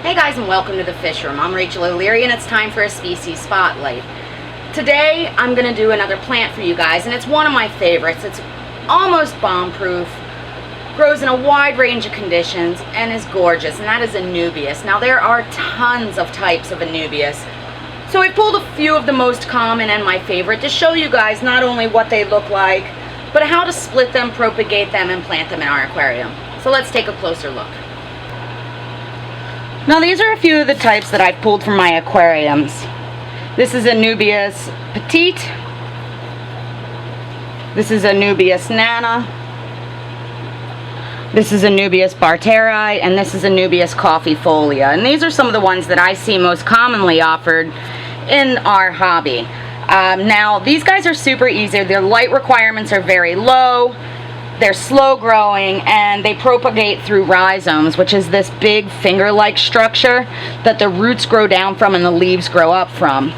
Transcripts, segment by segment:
Hey guys, and welcome to the Fish Room. I'm Rachel O'Leary and it's time for a species spotlight. Today I'm going to do another plant for you guys, and it's one of my favorites. It's almost bomb-proof, grows in a wide range of conditions, and is gorgeous, and that is Anubias. Now there are tons of types of Anubias, so I pulled a few of the most common and my favorite to show you guys not only what they look like, but how to split them, propagate them, and plant them in our aquarium. So let's take a closer look. Now these are a few of the types that I've pulled from my aquariums. This is Anubias Petite. This is Anubias Nana. This is Anubias Barteri, and this is Anubias Coffeefolia. And these are some of the ones that I see most commonly offered in our hobby. Now these guys are super easy. Their light requirements are very low. They're slow growing, and they propagate through rhizomes, which is this big finger-like structure that the roots grow down from and the leaves grow up from.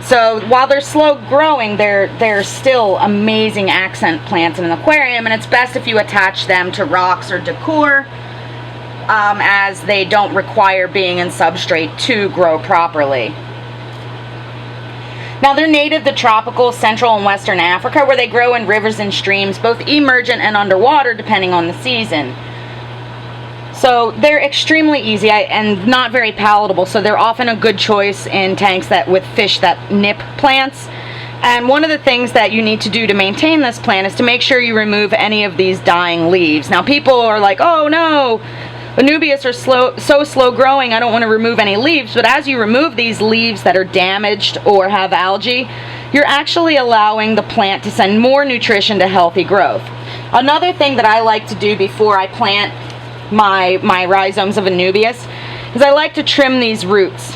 So while they're slow growing, they're still amazing accent plants in an aquarium, and it's best if you attach them to rocks or decor, as they don't require being in substrate to grow properly. Now they're native to tropical Central and Western Africa, where they grow in rivers and streams, both emergent and underwater depending on the season. So they're extremely easy and not very palatable, so they're often a good choice in tanks with fish that nip plants. And one of the things that you need to do to maintain this plant is to make sure you remove any of these dying leaves. Now people are like, oh no, Anubias are so slow growing, I don't want to remove any leaves. But as you remove these leaves that are damaged or have algae, you're actually allowing the plant to send more nutrition to healthy growth. Another thing that I like to do before I plant my rhizomes of Anubias is I like to trim these roots.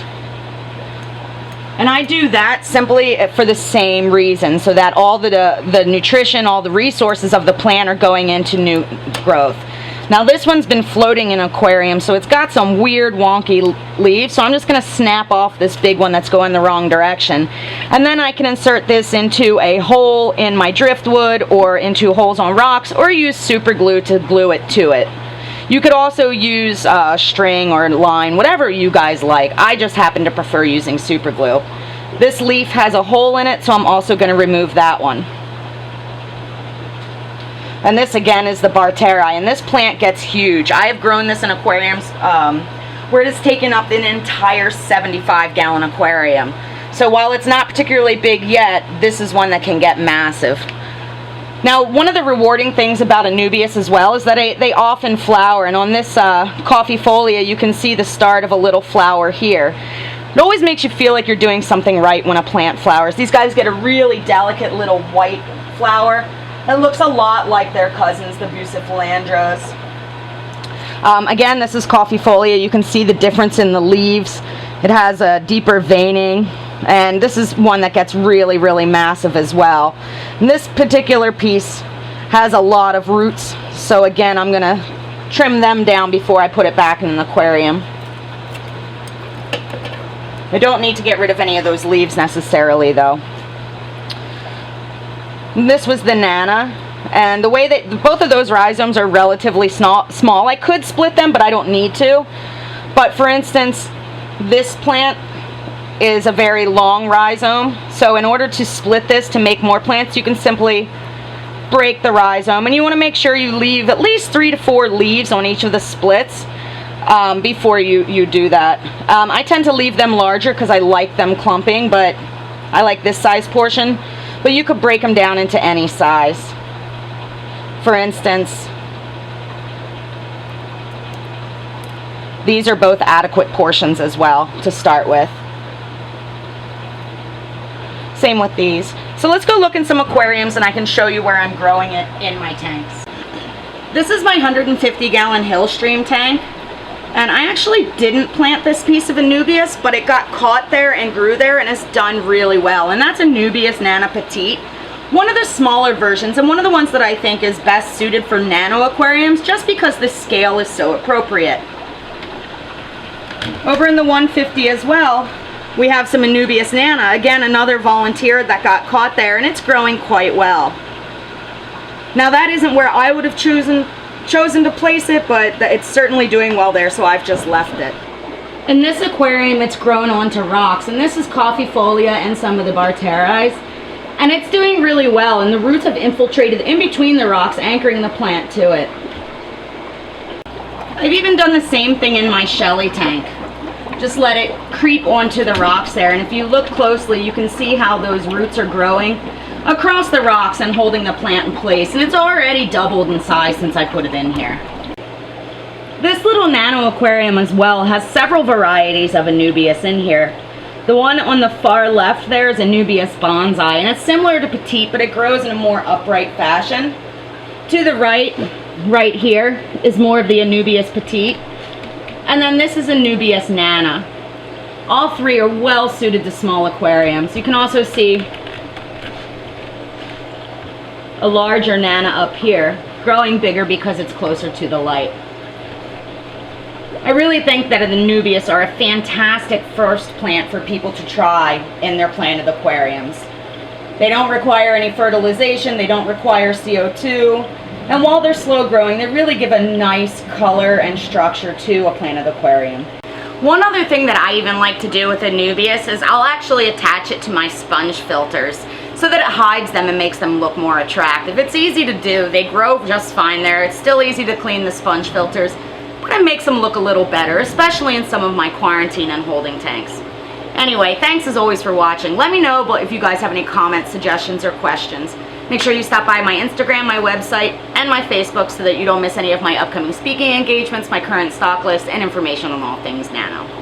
And I do that simply for the same reason, so that all the nutrition, all the resources of the plant are going into new growth. Now this one's been floating in an aquarium, so it's got some weird wonky leaves, so I'm just going to snap off this big one that's going the wrong direction. And then I can insert this into a hole in my driftwood or into holes on rocks, or use super glue to glue it to it. You could also use string or line, whatever you guys like. I just happen to prefer using super glue. This leaf has a hole in it, so I'm also going to remove that one. And this again is the Barteri, and this plant gets huge. I have grown this in aquariums where it has taken up an entire 75-gallon aquarium. So while it's not particularly big yet, this is one that can get massive. Now one of the rewarding things about Anubias as well is that they often flower, and on this Coffeefolia you can see the start of a little flower here. It always makes you feel like you're doing something right when a plant flowers. These guys get a really delicate little white flower. It looks a lot like their cousins, the bucephalandras. Again, this is Coffeefolia. You can see the difference in the leaves. It has a deeper veining, and this is one that gets really, really massive as well. And this particular piece has a lot of roots, so again, I'm going to trim them down before I put it back in an aquarium. I don't need to get rid of any of those leaves necessarily, though. This was the Nana, and the way that both of those rhizomes are relatively small, I could split them, but I don't need to. But for instance, this plant is a very long rhizome, so in order to split this to make more plants, you can simply break the rhizome, and you want to make sure you leave at least 3 to 4 leaves on each of the splits before you do that. I tend to leave them larger because I like them clumping, but I like this size portion. But you could break them down into any size. For instance, these are both adequate portions as well to start with. Same with these. So let's go look in some aquariums and I can show you where I'm growing it in my tanks. This is my 150-gallon Hillstream tank. And I actually didn't plant this piece of Anubias, but it got caught there and grew there and has done really well. And that's Anubias Nana Petite. One of the smaller versions, and one of the ones that I think is best suited for nano aquariums, just because the scale is so appropriate. Over in the 150 as well, we have some Anubias Nana. Again, another volunteer that got caught there, and it's growing quite well. Now that isn't where I would have chosen to place it, but it's certainly doing well there, so I've just left it. In this aquarium, it's grown onto rocks, and this is Coffeefolia and some of the Barterii. And it's doing really well, and the roots have infiltrated in between the rocks, anchoring the plant to it. I've even done the same thing in my Shelly tank. Just let it creep onto the rocks there, and if you look closely, you can see how those roots are growing across the rocks and holding the plant in place, and it's already doubled in size since I put it in here. This little nano aquarium as well has several varieties of Anubias in here. The one on the far left there is Anubias bonsai, and it's similar to petite, but it grows in a more upright fashion. To the right here is more of the Anubias petite, and then this is Anubias Nana. All three are well suited to small aquariums. You can also see a larger Nana up here, growing bigger because it's closer to the light. I really think that Anubias are a fantastic first plant for people to try in their planted aquariums. They don't require any fertilization, they don't require CO2, and while they're slow growing, they really give a nice color and structure to a planted aquarium. One other thing that I even like to do with Anubias is I'll actually attach it to my sponge filters so that it hides them and makes them look more attractive. It's easy to do, they grow just fine there, it's still easy to clean the sponge filters, but it makes them look a little better, especially in some of my quarantine and holding tanks. Anyway, thanks as always for watching. Let me know if you guys have any comments, suggestions, or questions. Make sure you stop by my Instagram, my website, and my Facebook so that you don't miss any of my upcoming speaking engagements, my current stock list, and information on all things nano.